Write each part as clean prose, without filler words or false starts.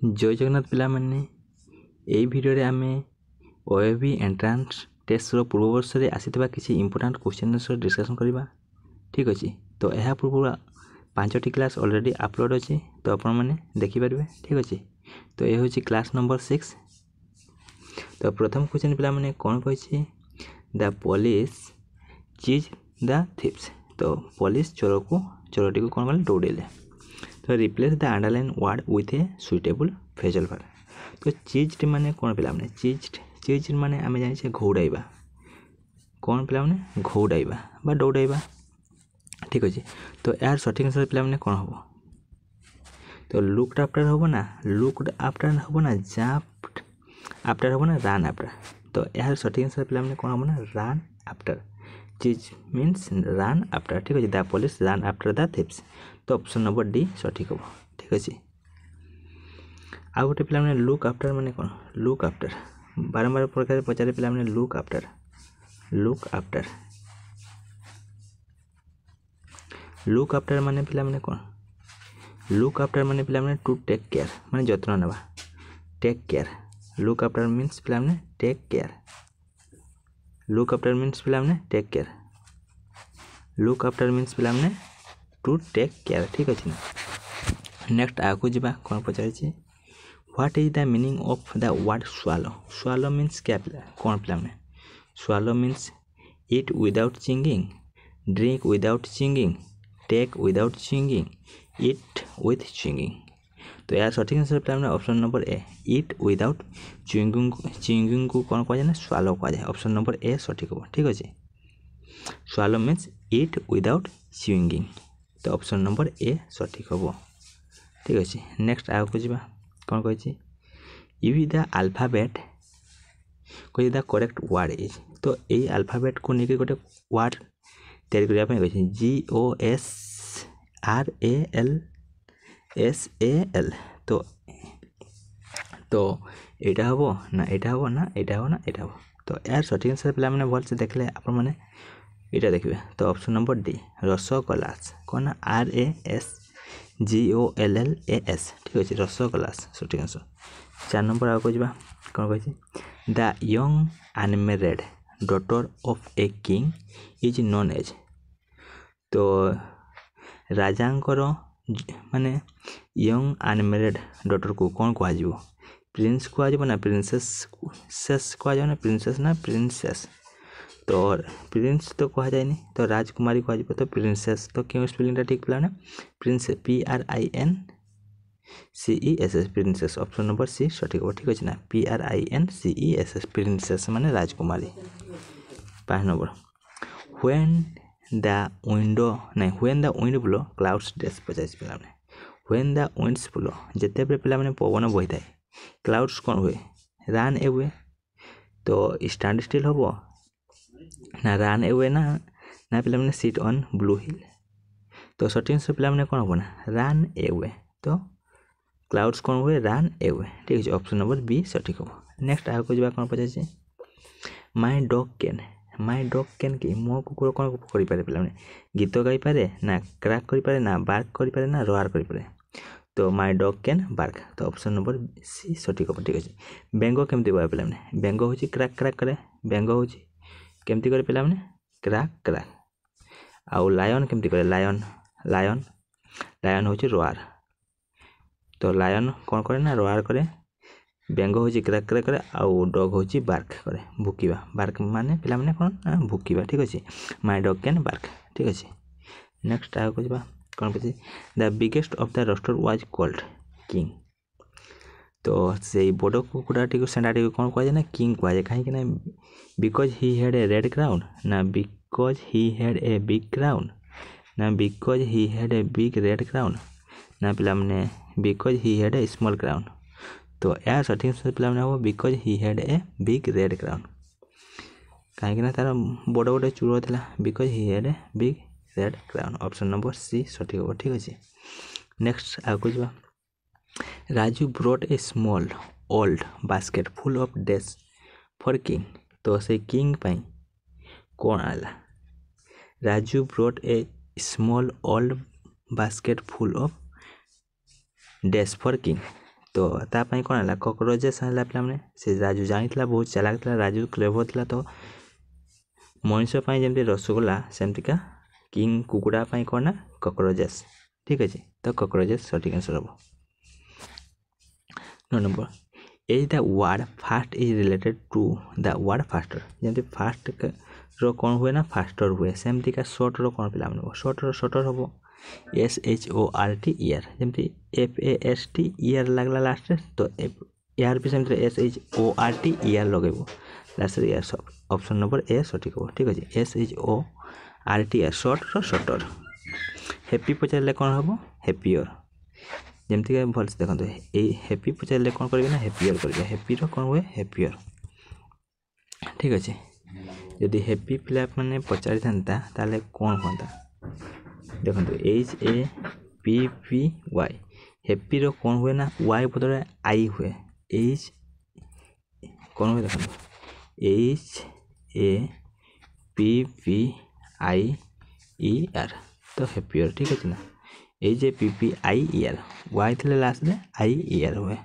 जय जगन्नाथ पिला माने एई भिडियो रे आमे ओएबी एंट्रांस टेस्ट रो पूर्व वर्ष रे आसीतबा किछि इंपोर्टेंट क्वेश्चन आंसर डिस्कशन करबा। ठीक अछि, तो एहा पूर्व 5टी क्लास ऑलरेडी अपलोड अछि, तो आपण माने देखि परबे। ठीक अछि, तो ए होछि क्लास नंबर 6। तो प्रथम क्वेश्चन पिला माने कोन कहछि, द पुलिस चीज द थीव्स। तो पुलिस चोरटी को कोन माने दौड़ेले। तो replace the underline word with A suitable phrasal verb. तो चीज माने कोन पिला माने चीज माने आमे जानि छे घोड़ाइबा। कोन पिला माने घोड़ाइबा बा दौड़ाइबा। ठीक अछि, तो यार सठिक आंसर पिला माने कोन हबो। तो लुक्ड आफ्टर हबो ना, लुक्ड आफ्टर हबो ना, जंप्ड आफ्टर हबो ना, रन आफ्टर। तो यार सठिक आंसर पिला माने कोन हबो ना, रन आफ्टर। चीज मीन्स रन आफ्टर। ठीक अछि, the police run after the thieves. तो ऑप्शन नंबर डी सठिक हबो। ठीक अछि, आ गोटे पिला माने लुक आफ्टर माने कोन, लुक आफ्टर बारंबार प्रकार पचारे पिला माने look after. Look after, look after माने पिला माने कोन, लुक आफ्टर माने पिला माने टू टेक केयर माने जत्न नेबा। Take care, look after means पिला माने take care. Look after means पिला माने take care. Look after means पिला माने टू टेक केयर। ठीक अछि ना। नेक्स्ट आगु जिबा कोन पचारे छी, what is the meaning of the word swallow। swallow means क्या पिला कोन पिला माने, swallow means eat without chewing, drink without chewing, take without chewing, eat with chewing। तो यार सठिक आंसर पिला माने ऑप्शन नंबर ए, eat without chewing को कोन कह जाय ना, swallow कह जाय। ऑप्शन नंबर ए सठिक हो। ठीक अछि, swallow means eat without chewing। तो ऑप्शन नंबर ए सठिक हो। ठीक अछि, नेक्स्ट आगु जिबा कोन कहै छी, यूज द अल्फाबेट कोइ द करेक्ट वर्ड इज। तो ए अल्फाबेट को नेके गोटे वर्ड तैयारी करिया पय कहै छी, GOSRALSAL। तो एटा हबो ना, एटा हबो ना, एटा हबो ना, एटा हबो। तो यार सठिक आंसर पिला माने भल से देखले आपण माने एटा देखबे। तो ऑप्शन नंबर डी रसगोल्लास कोन RASGOLLAS। ठीक अछि, रसगोल्लास सठिक आंसर। 4 नंबर आगो जिबा कोन कहै छी, the young unmarried daughter of a king is known as. तो राजांकर माने यंग अनमेरिड डॉटर को कोन कहा जिवो, प्रिंस कहा जिवो ना प्रिंसेस कहा जिवो ना, प्रिंसेस ना प्रिंसेस। तो प्रिंस तो कहा जायनी, तो राजकुमारी कहा जिवो, तो प्रिंसेस। तो क्यों स्पेलिंग ठीक पिला ना, prince PRINCESS princess. Option number C सठिक हो। ठीक अछि ना, PRINCESS प्रिंसेस माने राजकुमारी। 5 number, when the wind blow clouds डेस पचाइस पिला माने, व्हेन द विंड्स ब्लो जते बे पिला माने पवन बहि थाए, क्लाउड्स कोन हुए, रन अवे। तो स्टैंड स्टिल हबो ना, रन अवे ना पिला माने सिट ऑन ब्लू हिल। तो सठिक से पिला माने कोन हबो ना, रन अवे। तो क्लाउड्स कोन हुए, रन अवे। ठीक अछि, ऑप्शन नंबर बी सठिक हो। नेक्स्ट आगो जिबा कोन पचाइ छी, माय डॉग कैन की मो कुकुर कोन करि पारे पिला माने, गीत गाई पारे ना, क्रैक करि पारे ना, बार्क करि पारे ना, रोआर करि पारे। तो माय डॉग कैन बार्क। तो ऑप्शन नंबर सी सठिक हो। ठीक अछि, बेंगो केमति बाय पिला माने, बेंगो होची क्रैक करे, बेंगो होची केमति करे पिला माने, क्रैक। आ लायन केमति करे, लायन होची रोआर। तो लायन कोन करे ना, रोआर करे, बेंगो होची क्रैक करे, आ डॉग होची बार्क करे, भुकिबा। बार्क माने पिला माने कोन, भुकिबा। ठीक अछि, माय डॉग कैन बार्क। ठीक अछि, नेक्स्ट आगो जिबा कोन पछि, the biggest of the rooster was called king. तो सेई बड़ कुकुडाटी को सेंडाटी को कोन कह जाय ना, किंग कह जाय। काहे कि ना, because he had a red crown ना, because he had a big crown ना, because he had a big red crown ना पिला माने, because he had a small crown. तो यार सठिक से पिला माने हो, because he had a big red crown. काहे कि ना तार बड़ चूड़ थिला, because he had a big red crown. Option number C सठिक हो। ठीक अछि, नेक्स्ट आगो जिबा, Raju brought a small old basket full of dates for king. तो से किंग पई कोन आला, Raju brought a small old basket full of dates for king. तो तापाई कौन है कॉकरोचेस है पे से राजू जानी बहुत चालाक था राजू क्लेवर था तो मनीष जमी रसगोल्ला सेमतिका किंग कुकुड़ा कौन ना कॉकरोचेस ठीक अच्छे तो कॉकरोचेस सठिक आंसर हम 9 number is the word fast is related to the word faster जमी फास्ट रो कौन हुए ना फास्टर हुए सेमतिका शॉर्ट रो कौन पे शॉर्ट रो शॉर्टर हम SHORT ईयर जमी FAST ईयर लगला लास्ट तो यार भी सेमती SHORT ईयर लगे लास्ट ईयर सब ऑप्शन नंबर ए सठिक हम ठीक अच्छे SHORT ईयर शॉर्ट रो शॉर्टर हैप्पी पचारे कौन हम हैप्पियर जमती भल से देखते ये हैप्पी पचारे कौन करेंगे ना हैप्पियर करेंगे हैप्पीर कौन हुए हैप्पियर ठीक अच्छे जदि हैप्पी पिला मैंने पचारि था ताले कौन हाँ देखो HAPPY हैप्पी रो कौन हुए ना वाई बदले आई हुए H कौन हुए देखो HAPPIER तो हैप्पियर ठीक अच्छे ना HAPPIER वाई थे लास्ट में IER हुए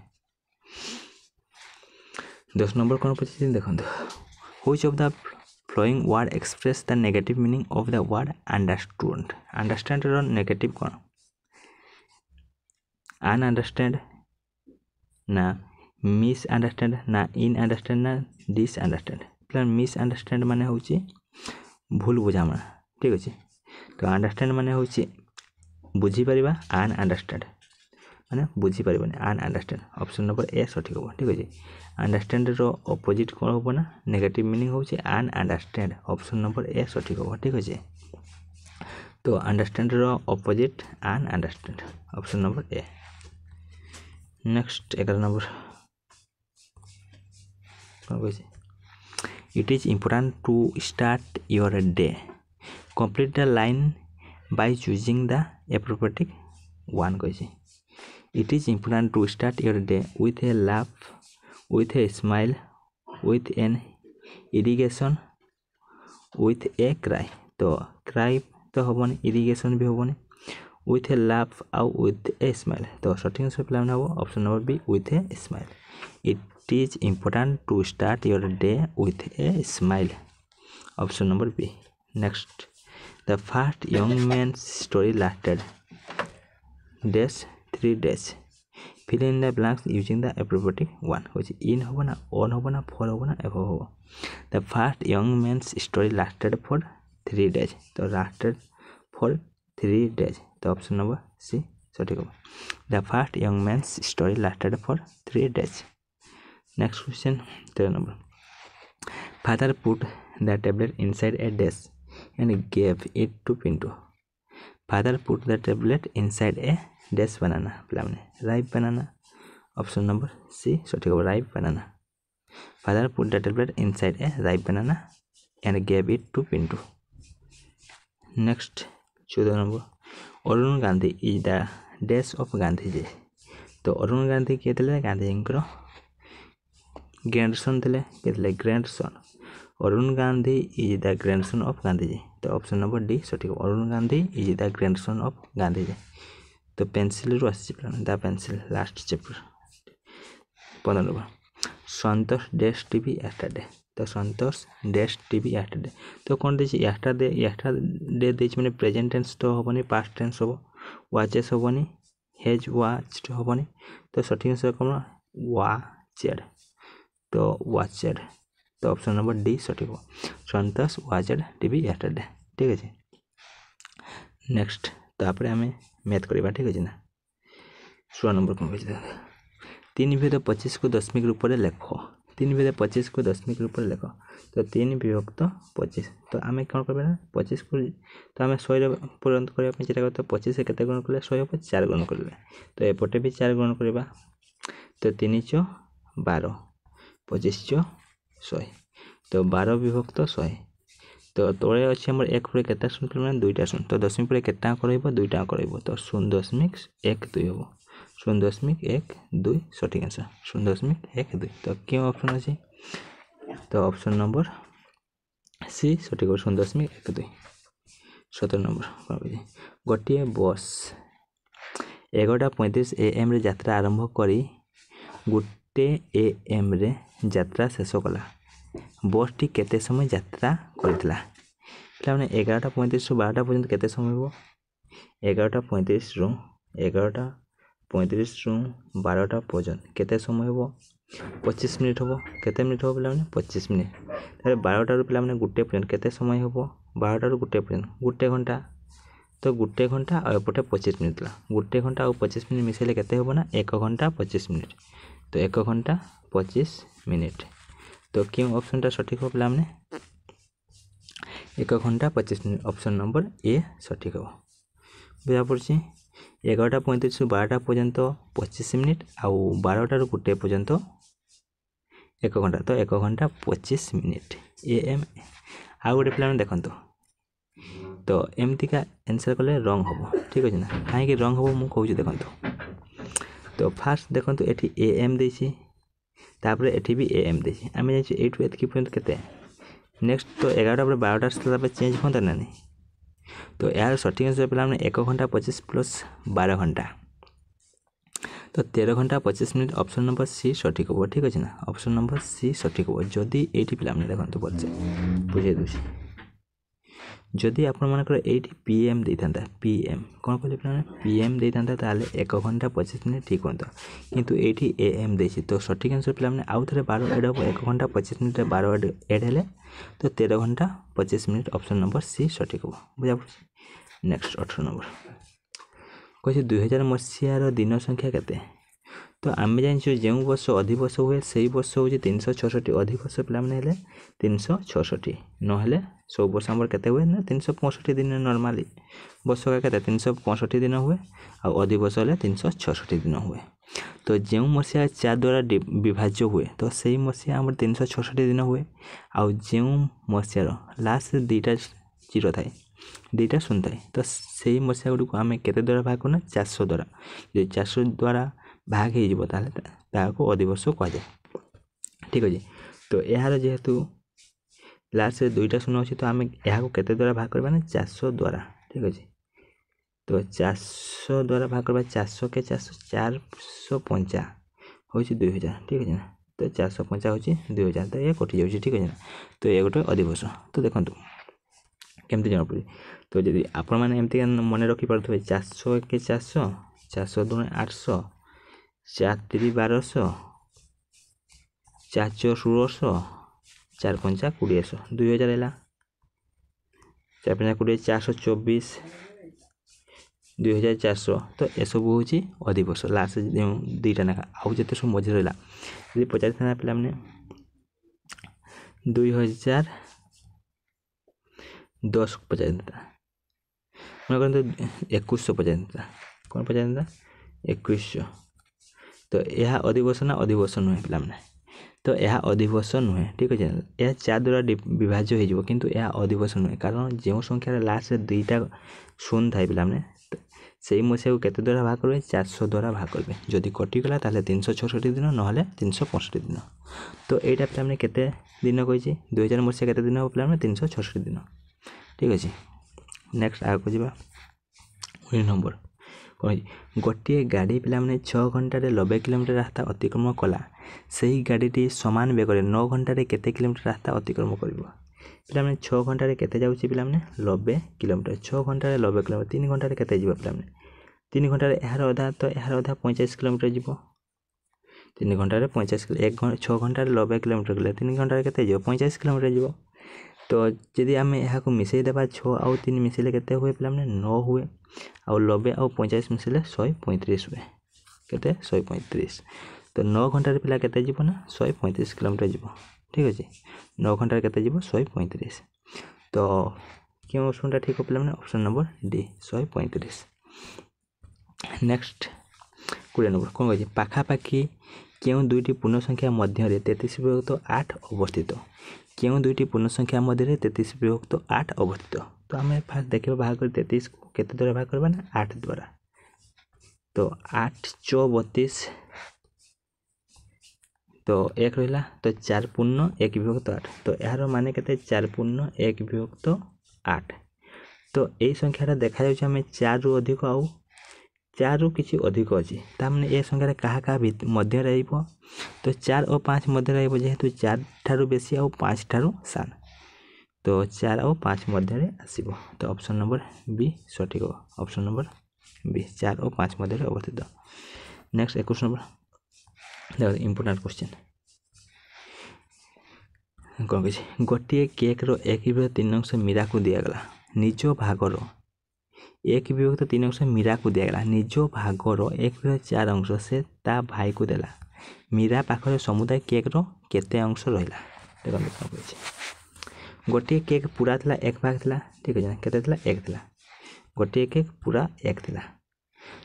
10 नंबर कौन पचास देखो which of the following word express the negative meaning of the word understood understand रो नेगेटिव कौन अनअंडरस्टैंड ना मिस अंडरस्टैंड ना इन अंडरस्टैंड ना डिस अंडरस्टैंड प्लान मिस अंडरस्टैंड माने होची भूल बुझामणा ठीक अच्छे तो अंडरस्टैंड माने होची बुझी परिबा अनअंडरस्टैंड माने बुझी परिबानी अनअंडरस्टैंड ऑप्शन नंबर ए सठिक हम ठीक अच्छे अंडरस्टैंड रो ऑपोजिट कौन हम ना नेगेटिव मीनिंग होची अनअंडरस्टैंड ऑप्शन नंबर ए सठिक हम ठीक अच्छे तो अंडरस्टैंड रो ऑपोजिट अनअंडरस्टैंड option number A next 11 number कौन कहे it is important to start your day complete the line by choosing the appropriate one कहे it is important to start your day with a laugh with a smile with an irrigation with a cry तो cry तो हेनी irrigation भी हेनी with a laugh आउ with a smile तो सठिक answer पे हम option number B with a smile it is important to start your day with a smile option number B next the first young man story lasted dash 3 days fill in the blanks using the appropriate one which in hobo na on hobo na for hobo na above hobo the first young man's story lasted for 3 days तो lasted for 3 days तो option number C सठिक होगा the first young man's story lasted for 3 days next question 13 number father put the tablet inside a desk and gave it to Pinto father put the tablet inside a desk banana plan ripe banana option number C सठिक होगा ripe banana father put the tablet inside a ripe banana and gave it to Pinto next 14 number Arun Gandhi is the dash of Gandhiji तो अरुण गांधी किए थे Gandhiji grandson थे grandson Arun Gandhi is the grandson of Gandhiji तो option number D सठिक Arun Gandhi is the grandson of Gandhiji तो pencil रू आसी the pencil last chapter 15 number Santosh dash TV yesterday तो संतोष डैश टीवी यस्टरडे तो कौन दे यस्टरडे दे माने प्रेजेंट टेंस तो हेनी पास्ट टेंस हम वाचेस हेनी हेज वाच्ड हेनी तो सठिक आंसर कौन वाचेड तो वाचेड तो ऑप्शन नंबर डी सठिक हो संतोष वाचेड टीवी यस्टरडे ठीक अच्छे नेक्स्ट तापर आम मैथ करवा ठीक अच्छे ना 16 नंबर कौन कही 3 विभक्त 25 को दशमिक रूप में लेख 3 विभक्त 25 को दशमिक रूप में लेख तो 3 विभक्त 25 तो आम कौन कर 25 को तो आम 100 पूरण करने चेष्टा करते 25 से केते गुण कले 100 पर 4 गुण करेंगे तो एपटे भी 4 गुण करवा तो 3 × 12 25 × 100 तो 12 विभक्त 100 तो तले अच्छे आम 1 पर केटा शून्य मैंने 2टा शून्य तो दशमिक पर केटा कर 2टा कर तो 0.12 हम 0.12 सठिक आंसर 0.12 तो क्यों ऑप्शन अच्छे तो ऑप्शन नंबर सी सठिक 0.12 17 नंबर कौन कही गोटे बस 11:35 AM यात्रा आरंभ करी गोटे AM रे यात्रा शेष कला बस टी केते समय यात्रा करथिला पिलाने 11:35 रु 12टा पर्यंत केते समय हो 11:35 रु 11:35 रु 12टा पर्यंत केते समय हो 25 मिनिट हो केते मिनिट हो पिलाने 25 मिनिट तारे 12टा रु पिलाने गुटे पर्यंत केते समय हो 12टा रु गुटे पर्यंत गुटे घंटा तो गुटे घंटा और एपटे 25 मिनिट ला गुटे घंटा और 25 मिनिट मिसेले केते हो ना 1 घंटा 25 मिनिट तो 1 घंटा 25 मिनिट तो क्यों ऑप्शन टा सठिक हो पिलाने 1 घंटा 25 मिनिट ऑप्शन नंबर ए सठिक हो बुझा पड़छि 11:35 रु 12टा पर्यंत 25 मिनिट आउ 12टा रु गुटे पर्यंत 1 घंटा तो 1 घंटा 25 मिनिट AM आउ गोटे पिलाने देखंतो तो एमती का आंसर कले रंग हम ठीक अच्छे ना कहीं रंग हम मुझे देखो तो फास्ट देखो ये AM देसी तापर एठी भी AM देसी आम जाइए एटू एतकी पर्यंत केते नेक्स्ट तो 11टा पर 12टा पे चेंज होता ना नहीं तो यार सठिक आंसर पे 1 घंटा 25 प्लस 12 घंटा तो 13 घंटा 25 मिनिट ऑप्शन नंबर सी सठिक हम ठीक अच्छे ना ऑप्शन नंबर सी सठिक हम जदि ये पे देखो भलसे बुझे दूसरी जदि आपण मानकर एटी PM देता PM कौन कहले पे PM देता ताले 1 घंटा 25 मिनिट ठीक होता किंतु एटी AM देछि तो सठिक आंसर पे आउ थे 12 एड हम 1 घंटा 25 मिनिट 12 एड हेले तो 13 घंटा 25 मिनिट ऑप्शन नंबर सी सठिक हो बुझा पड़छि नेक्स्ट 18 नंबर कहि 2000 मसीहार दिन संख्या केते तो आम जान जो वर्ष अधिवर्ष हुए से वर्ष हूँ 366 अधिवर्ष पे 366 ना 100 वर्ष आम के हुए ना 365 दिन नॉर्मली वर्ष का 365 दिन हुए अधिवर्ष है 366 दिन हुए तो जो मसीहा 4 द्वारा विभाज्य हुए तो सही मसीहा आम 366 दिन हुए आउ जो मसीहार लास्ट 2टा 0 थाए 2टा 0 थाए तो सही मसीहा गुड़ी को आम के द्वारा भाग करना 400 द्वारा जो 400 द्वारा भाग हो अधिवर्ष कहुए ठीक अच्छे तो यार जेहेतु लास्ट 2टा 0 अच्छे तो आम यहाँ के द्वारा भाग करवा 400 द्वारा ठीक अच्छे तो 400 द्वारा भाग करवा 400 के 450 हूँ 2000 ठीक है ना तो 450 हूँ 2000 तो ये कटि जाऊँगी ठीक है ना तो ये गोटे अधिवर्ष तो देखो केमती जना पड़े तो जब आपण मैंने एमती मन रखिपे 400 के 400 400 दूने 800 4 3 1200 4 4 1600 4 5 2000 2000 है 4 5 20 424 2400 तो यह सब हूँ अधिवर्ष लास्ट जो 2टा ना आउ जिते सब मझे रहा यदि पचार था पे 2010 पचार देता मैं कहते 2100 पचार देता कौन पचार देता 2100 तो यह अधिवर्ष ना अधिवर्ष नुहे पे तो यह अधिवर्ष नुहे ठीक अच्छे यह 4 द्वारा विभाज्य हो किंतु यह अधिवर्ष नुहे कारण जो संख्यार लास्ट 2टा 0 थाए पे से मसीहा को केते द्वारा भाग करेंगे 400 द्वारा भाग करेंगे जदि कटिगला 366 दिन ना 365 दिन तो यहाँ पे हमने केते दिन कही 2000 मसीहा केते दिन पे 366 दिन ठीक अच्छे नेक्स्ट आगे जा 19 नंबर कौन गोटे गाड़ी पे 6 घंटे 90 किलोमीटर रास्ता अतिक्रमण कला से ही गाड़ी समान बेगर 9 घंटे केते किलोमीटर रास्ता अतिक्रमण कर पे 6 घंटे केते जाऊँ पे 90 किलोमीटर 6 घंटे 90 किलोमीटर 3 घंटे केते जीव पे 3 घंटे यार अधा तो यार अधा 45 किलोमीटर जीव 3 घंटे 50 6 घंटे 90 किलोमीटर गले 3 घंटे केते जीव 50 किलोमीटर जीव तो जदि आम यहाँ मिसई देवा 6 आउ 3 मिसेले केते हुए पे 9 हुए आउ 90 आउ 50 मिसेले 135 हुए केते 135 तो 9 घंटे पिला केते जीव ना 135 किलोमीटर जीव ठीक अच्छे 9 घंटे केते जीव 135 तो क्यों ऑप्शन ठीक हो पे option number D 135 next 20 number कौन कही पाखापाखि क्यों 2टी पूर्ण संख्या मध्य 33/8 अवस्थित क्यों 2टी पूर्ण संख्या मध्य 33/8 अवस्थित तो आम फास्ट देखिए भाग कर 33 को केते द्वारा भाग करवा ना 8 द्वारा तो 8 4 32 तो 1 रहा तो 4 पूर्ण 1/8 तो यार माने केते 4 पूर्ण 1/8 तो यही संख्याटा देखा जाए 4 रु अधिक आउ 4 रु किछि अधिक अछि तामने ए संख्या रे कहा कहा मध्य रहइबो तो 4 और 5 मध्य रहइबो जेहेतु 4 ठारू बेसी और 5 ठारू सान तो 4 और 5 मध्य रे आसीबो तो ऑप्शन नंबर बी सठिक हो ऑप्शन नंबर बी 4 और 5 मध्य रे अवस्थित। नेक्स्ट 21 नंबर देखो इंपोर्टेंट क्वेश्चन कौन कह गोटे केक रो 1/3 अंश मीरा को दिया गला निज भागर 1/3 अंश मीरा को दिया गला निज भागर 1/4 अंश से ता भाई को देला मीरा पाखरे समुदाय केक रो केते अंश रहिला देखो कौन कह गोटे केक पूरा थिला 1 भाग थिला ठीक है केते थिला 1 थिला गोटे केक पूरा 1 थिला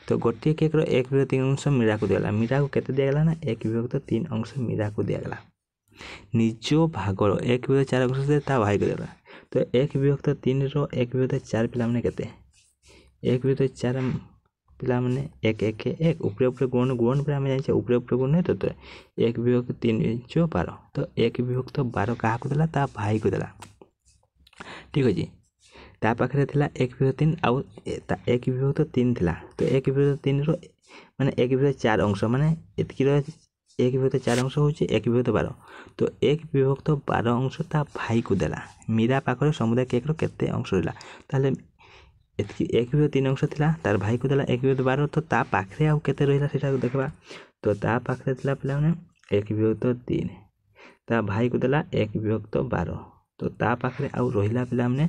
तो गोटे केक रो 1/3 अंश मीरा को दिया गला मीरा को केते दिया गला ना 1/3 अंश मीरा को दिया गला निज भागर 1/4 अंश से ता भाई को देला तो 1/3 रो 1/4 पिला माने केते 1/4 पिला माने 1 1 1 ऊपर ऊपर गुण गुण पे हम जानि ऊपर ऊपर गुण नहीं तो 1/3 जो 12 तो 1/12 कहा को देला ता भाई को देला ठीक है जी ता पाखरे थिला 1/3 आ 1/3 थिला तो 1/3 रो माने 1/4 अंश माने एतकी रो 1/4 अंश होची 1/12 तो 1/12 अंश ता भाई को देला मीरा पाखरे समुदाय केक रो केते अंश रहला ताले एतकी 1/3 अंश थिला तार भाई को देला 1/12 तो ता पाखरे आ केते रहला सेटा देखबा तो ता पाखरे थिला पिला माने 1/3 ता भाई को देला 1/12 तो ता पाखरे आ रहला पिला माने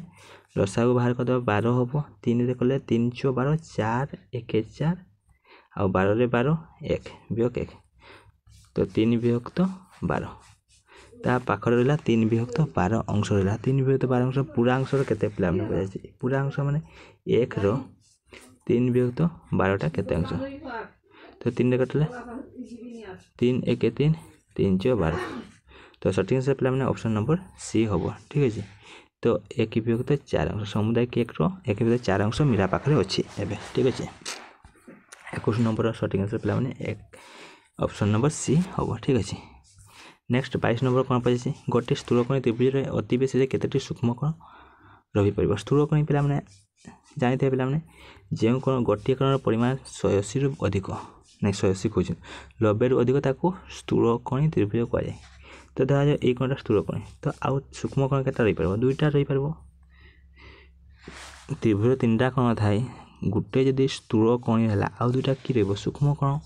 लसागु बाहर कर दो 12 होबो 3 रे कले 3 4 12 4 1 4 आ 12 रे 12 1 वियोग 1 तो 3/12 ता पाखर रहला 3/12 अंश रहला 3/12 अंश पूरा अंश रो केते पिला माने कहै छै पूरा अंश माने 1 रो 3/12 टा केते अंश तो 3 रे कटले 3 1 3 3 4 12 तो सठिक आंसर पिला माने ऑप्शन नंबर सी होबो ठीक है तो 1/4 अंश समुदाय केक रो 1/4 अंश मीरा पाखरे अछि एबे ठीक है 21 नंबर सठिक आंसर पिला माने ऑप्शन नंबर सी होबो ठीक है। नेक्स्ट 22 नंबर कोन पजे गोटे स्थूलकोणी त्रिभुज रे अति बेसी रे केतेटी सूक्ष्मकोण रही परिबो स्थूलकोणी पिला माने जानिते पिला माने जे कोन गोटे कोणर परिमाण 180 रु अधिक नै 180 कोछि 90 रु अधिक ताको स्थूलकोणी त्रिभुज कहै जाय तो देखा जाय ए कोणटा स्थूलकोणी तो आउ सूक्ष्मकोण केटा रही परिबो दुईटा रही परिबो त्रिभुज तीनटा कोण थाई गुटे जदी स्थूलकोणी हला आउ दुईटा की रहबो सूक्ष्मकोण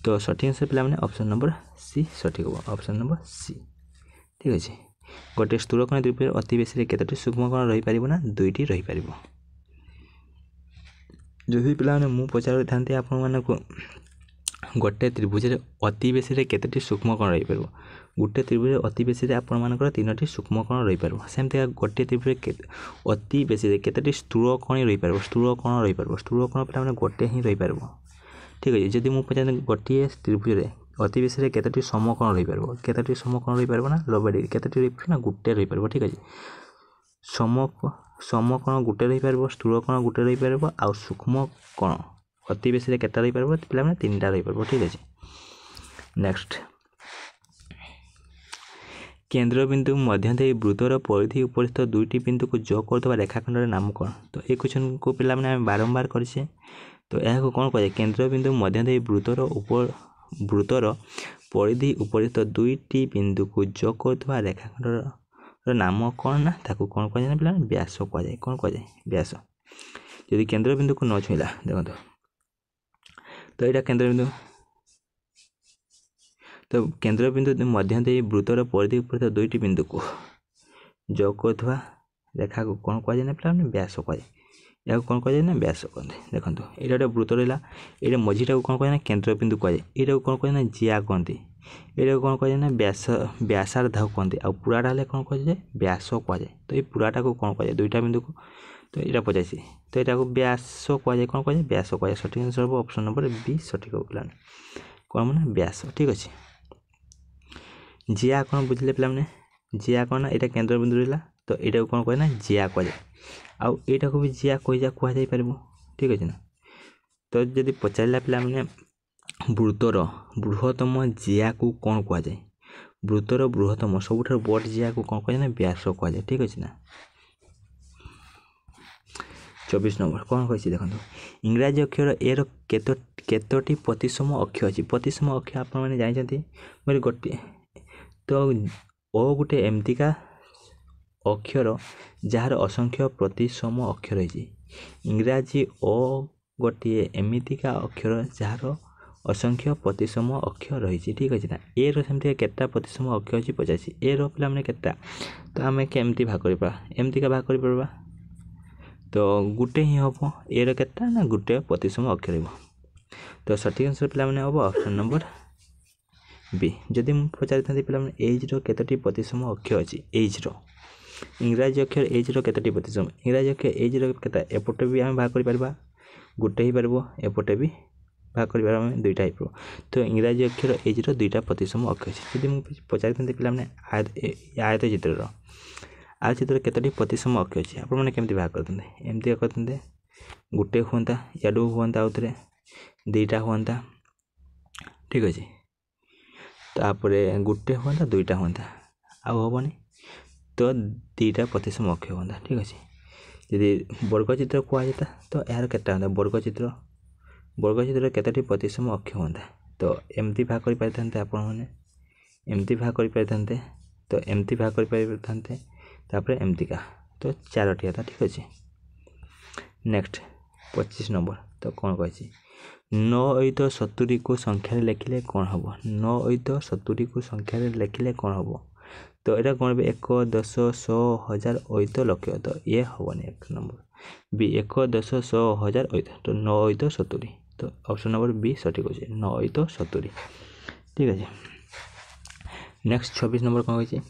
तो सठिक आंसर पिला माने ऑप्शन नंबर सी सठिक हो ऑप्शन नंबर सी ठीक अछि गोटे स्थूलकोण त्रिभुज अति बेसी रे केतटी सूक्ष्मकोण रही परिबो ना दुईटी रही परिबो जदि पिला माने मु पचार थांते आपन माने को गोटे त्रिभुज रे अति बेसी रे केतटी सूक्ष्मकोण रही परिबो गोटे त्रिभुज अति बेसी रे आपन मानकर तीनटी सूक्ष्मकोण रही परिबो सेमते गोटे त्रिभुज अति बेसी रे केतटी स्थूलकोण रही परिबो स्थूलकोण पिला माने गोटे ही रही परिबो ठीक है जदि मु पचार गोटे त्रिभुज रे अति बेसी रे केतटी समकोण रही परिबो केतटी समकोण रही परिबो ना 90 डिग्री केतटी रही परिबो ना गुटे रही परिबो ठीक है समकोण गुटे रही परिबो स्थूलकोण गुटे रही परिबो आ सूक्ष्मकोण अति बेसी रे केटा रही परिबो पिला माने तीनटा रही परिबो ठीक है। नेक्स्ट केंद्र बिंदु मध्य दे वृत्तर परिधि उपस्थित दुईटी बिंदु को जोग करथबा रेखाखंड रे नाम कोन तो ए क्वेश्चन को पिला माने हम बारंबार करछे तो यह को कौन कहे केंद्र बिंदु मध्य दे वृत्तर परिधि उपस्थित दुईटी बिंदु को जोग करथबा रेखाखंड नाम कौन ना ताको कौन कह जाय पिला व्यास कह जाय कौन कह जाय व्यास यदि केंद्र बिंदु को न छुइला देखो तो एटा केंद्र बिंदु तो केंद्र बिंदु मध्य दे वृत्तर परिधि उपस्थित दुईटी बिंदु को जोग करथबा रेखा को कौन कह जाय पिला व्यास कह जाय या कौन कह जाय ना व्यास कहते देखंतु एटा एक वृत्त रहला एटा मझीटा को कौन कह जाय केंद्र बिंदु कह जाय एटा को कौन कह जाय जिया कहते एटा को कौन कह जाय ना व्यासार्ध कहते आ पूराटा हले कौन कह जाय व्यास कह जाय तो ए पूराटा को कौन कह जाय दुईटा बिंदु को तो एटा पचासी तो एटा को व्यास कह जाय कौन कह जाय व्यास कह जाय सठिक आंसर हो ऑप्शन नंबर बी सठिक हो प्लान कौन माने व्यास ठीक अछि जिया कौन बुझले पिला माने जिया कौन ना एटा केंद्र बिंदु रहला तो एटा को कौन कह ना जिया कह जाय आउ एटा को भी जिया कह जाय परबो ठीक अछि ना तो जदि पचारला पिला माने वृत्तर बृहत्तम जिया को कौन कह जाय वृत्तर बृहत्तम सबुठार बड़ जिया को कौन कह जाय ना व्यास कह जाय ठीक अछि ना 24 नंबर कौन कही देखो इंग्राजी अक्षर ए केतोटी प्रतिसम अक्षर अच्छी प्रतिसम अक्षर आप जानते बोले गोटे तो ओ गोटे एमतीका अक्षर जार असंख्य प्रतिसम अक्षर है इंग्राजी ओ गोटे एमतीका अक्षर जार असंख्य प्रतिसम अक्षर रही ठीक अच्छे ना ए रमती केटा प्रतिसम अक्षर अच्छी 50 ए रा मैंने केटा तो आम केमती भाग कर एमतीका भाग कर तो गोटे ही हम ए रेटा ना गोटे प्रतिसम अक्षर हो तो सठिक आंसर पे हम ऑप्शन नंबर बी जदि मुझे पचारि था पे एज रोटी प्रतिसम अक्षर अच्छी एज इंग्राजी अक्षर एज रोटी प्रतिसम इंग्राजी अक्षर एज रोटा एपटे भी आम भाग कर गोटे ही पार एपटे भी भाग कर दुईटा हो तो इंग्राजी अक्षर एज दुईटा प्रतिसम अक्षर अच्छे जब मुझे पचारि था पे आयत चित्र आयत चित्र केतोटी प्रतिसम अक्षर अच्छे आपमती भाग करते एमती करते गोटे हुआ याडू हुआ आउ थे दुईटा हुआ ठीक अच्छे तापर गोटे हुआ दुईटा हुआ आनी तो दुईटा प्रतिसम अक्षर हुआ ठीक अच्छे यदि वर्ग चित्र कहुता तो यार केटा होता वर्ग चित्र केतोटी प्रतिसम अक्षर हुआ तो एमती भाग कर पारि आपण एमती भाग कर पारि तो एमती भाग कर पारि तापर एमतीका तो 4टी था ठीक अच्छे नेक्स्ट 25 नंबर तो कौन कही 9 + 70 को संख्या लिखिले कौन हम 9 + 70 को संख्या लिखिले कौन हम तो यहाँ कौन 1 10 100 1000 अयुत लक्ष तो ये हेनी 1 नंबर बी 1 10 100 1000 अयुत तो 9 + 70 तो ऑप्शन नंबर बी सठिक अच्छे 9 + 70 ठीक है नेक्स्ट 26 नंबर कौन कही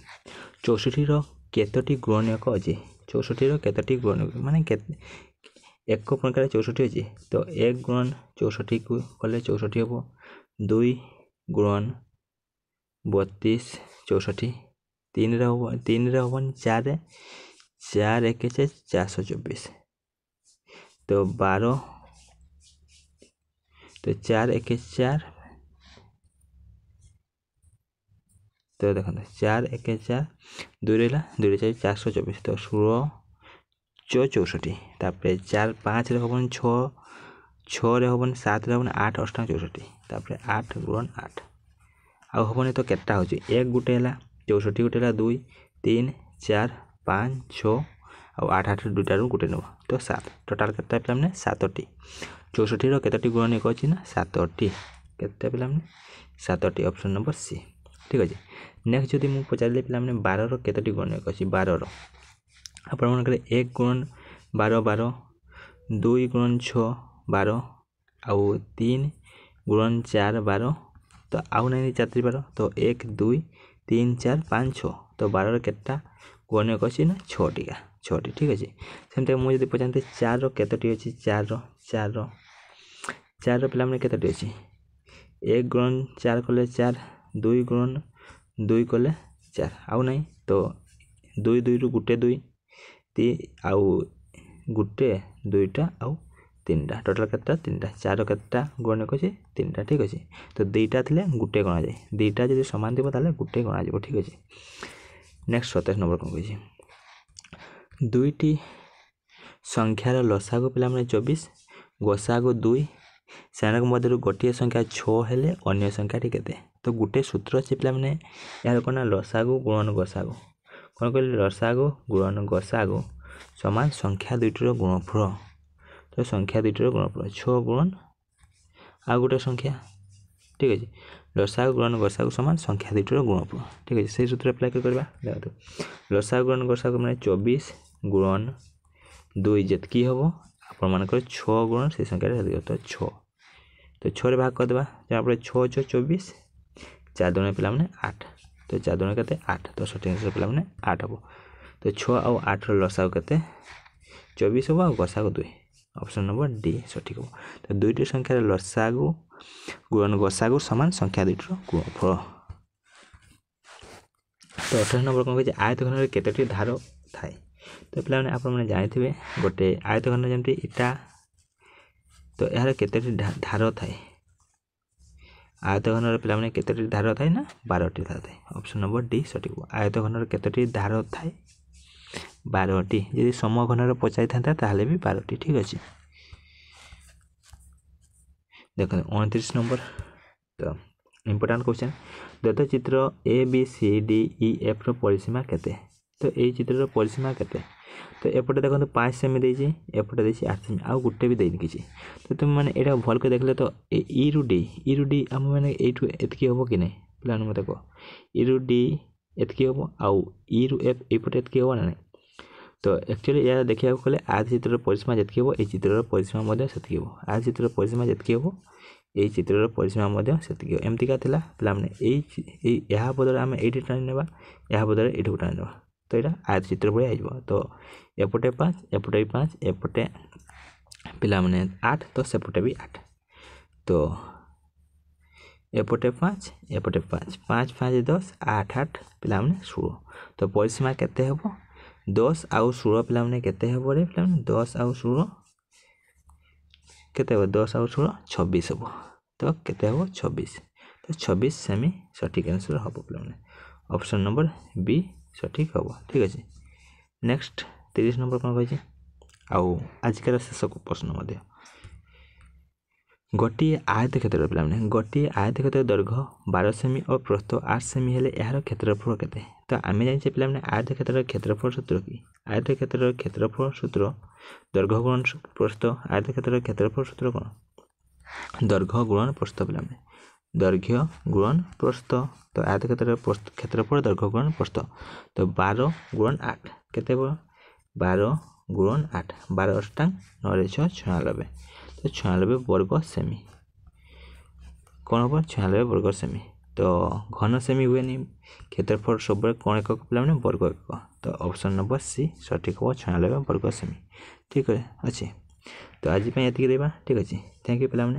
64 केतोटी गुणनीयक अच्छे 64 केतोटी गुणनीयक माने एक प्रकार 64 अच्छे तो 1 गुणन 64 को कले 64 हम 2 गुणन 32 64 3 रे हम 4 4 1 424 तो 12 तो 4 1 4 तो देखो 4 1 4 2 रहा 2 4 424 तो 16 64 तापर 4 5 रे हम 6 6 रे हम 7 रे हम 8 8 64 तापर 8 गुणन 8 आ हमने तो केटा हो 1 गोटे है 64 गोटे है 2 3 4 5 6 आ 8 8 दुईटारू गोटे नब तो 7 टोटाल केटा पे हमने 7टी 64 केतोटी गुणनीयक अच्छी ना 7टी केते पे हमने 7टी ऑप्शन नंबर सी ठीक अच्छे नेक्स्ट जब मुझे पचारे पे 12 केतोटी गुणनीयक अच्छी 12 आप 1 गुणन 12 12 2 गुणन 6 12 आउ 3 गुणन 4 12 तो आउ नहीं 4 3 12 तो 1 2 3 4 5 6 तो 12 केटा गुणनीयक अच्छी ना 6टी का 6टी ठीक अच्छे सेमती मुझे पचारते 4 केतोटी अच्छी 4 4 4 पे केतोटी अच्छी 1 गुणन 4 कले 4 2 गुणन 2 कले 4 आउ नहीं तो 2 2 रु गोटे 2 आउ गोटे 2टा आउ 3टा टोटाल केटा 3टा 4 केटा गुणनीयक अच्छे 3टा ठीक अच्छे तो 2टा थे गोटे गणा जाए 2टा जब सामान थी गोटे गणा जा ठीक अच्छे नेक्स्ट 27 नंबर कौन कही 2टी संख्यार लसागु पे 24 गसागु 2 सेनक मध्य गोटे संख्या 6 हेले अन्य संख्याटी केते तो गोटे सूत्र अच्छे पे यार कौन लसागु गुणन गसागु कौन कह लसागु गुणन गसागु समान संख्या दुईटर गुणफल तो संख्या दुईटर गुणफल 6 गुणन आ गोटे संख्या ठीक अच्छे लसागु गुणन गसागु समान संख्या दुईटर गुणफल ठीक अच्छे से सूत्र अप्लाई करवा देखो लसागु गुणन गसागु मैंने 24 गुणन 2 जितकी हम आप 6 गुणन से संख्या तो 6 तो 6 भाग करदे जहाँ 6 6 24 4 दुणे पे 8 तो 4 दुणे के 8 तो सठिक आंसर पे 8 हम तो 6 आउ 8 लसागु के 24 हम आ गसागु 2 ऑप्शन नंबर डी सठिक हम तो दुईटी संख्यार लसागु गुणन गसागु समान संख्या दुईटर गुणफल तो 28 नंबर कौन कही आयतघन केतोटी धार थाए तो पे आप जानते गोटे आयतघन जमी इटा तो यार केतोटी धार थाए आयतघन पे केतोटी धार थाए ना 12टी धार थाए ऑप्शन नंबर डी सठिक आयतघन केतोटी धार थाए 12ଟି यदि समघनर पचाई था ताहले भी 12टी ठीक अच्छे। देख 29 नंबर तो इम्पोर्टाट क्वेश्चन दत्त चित्र A B C D E F परिसीमा केते तो ये चित्र परिसीमा केते तो एपटे देखो 5 सेमी देछि एपटे देछि 8 सेमी आउ गुटे भी देनि किछि तो तुम माने एटा भल के देखले तो ई रु डी हम माने एठु एतकी होबो कि नै प्लान मते को ई रु डी एतकी होबो आउ ई रु एफ एपटे एतकी होबो ना तो एक्चुअली या देखिया को आज चित्र परिसीमा जतकी होबो ए चित्र परिसीमा मध्ये सेतकी होबो आज चित्र परिसीमा जतकी होबो ए चित्र परिसीमा मध्ये सेतकी एमती का थिला प्लान ने ए या बदल हम एठी टानि नेबा या बदल एठु टानि नेबा तो यहाँ आयत चित्र भाई आइब तो एपटे 5 एपटे 5 एपटे पिला माने 8 तो सेपटे भी 8 तो एपटे 5 एपटे 5 5 5 10 8 8 पिला माने 16 तो परिसीमा केते हेबो 10 आउ 16 पिला माने केते हेबो रे पिला माने 10 आउ 16 केते हेबो 10 आउ 16 26 हेबो तो केते हेबो 26 तो 26 सेमी सठिक आंसर हेबो पिला माने ऑप्शन नंबर बी सठिक हम ठीक अच्छे। नेक्स्ट 30 नंबर कौन कही आउ आजिकार शेष प्रश्न गोटे आयत क्षेत्र पे गोटे आयत क्षेत्र दैर्घ्य 12 सेमी और प्रस्थ 8 सेमी हेले यार क्षेत्रफल केते तो आम जाने पे आयत क्षेत्र क्षेत्रफल सूत्र कि आयत क्षेत्र क्षेत्रफल सूत्र दैर्घ्य गुणन प्रस्थ आयत क्षेत्र क्षेत्रफल सूत्र कौन दैर्घ्य गुणन प्रस्थ पे दैर्घ्य गुणन प्रस्थ तो आयत क्षेत्रफल दैर्घ्य गुणन प्रस्थ तो 12 गुणन 8 केते 12 गुणन 8 12 अष्टांग 9 6 96 तो 96 वर्ग सेमी कौन हम 96 वर्ग सेमी तो घन सेमी हुए नहीं क्षेत्रफल सब कौन एक पे वर्ग एक तो ऑप्शन नंबर सी सठिक हम 96 वर्ग सेमी ठीक है अच्छे। तो आज ये देवा ठीक अच्छे थैंक यू पे।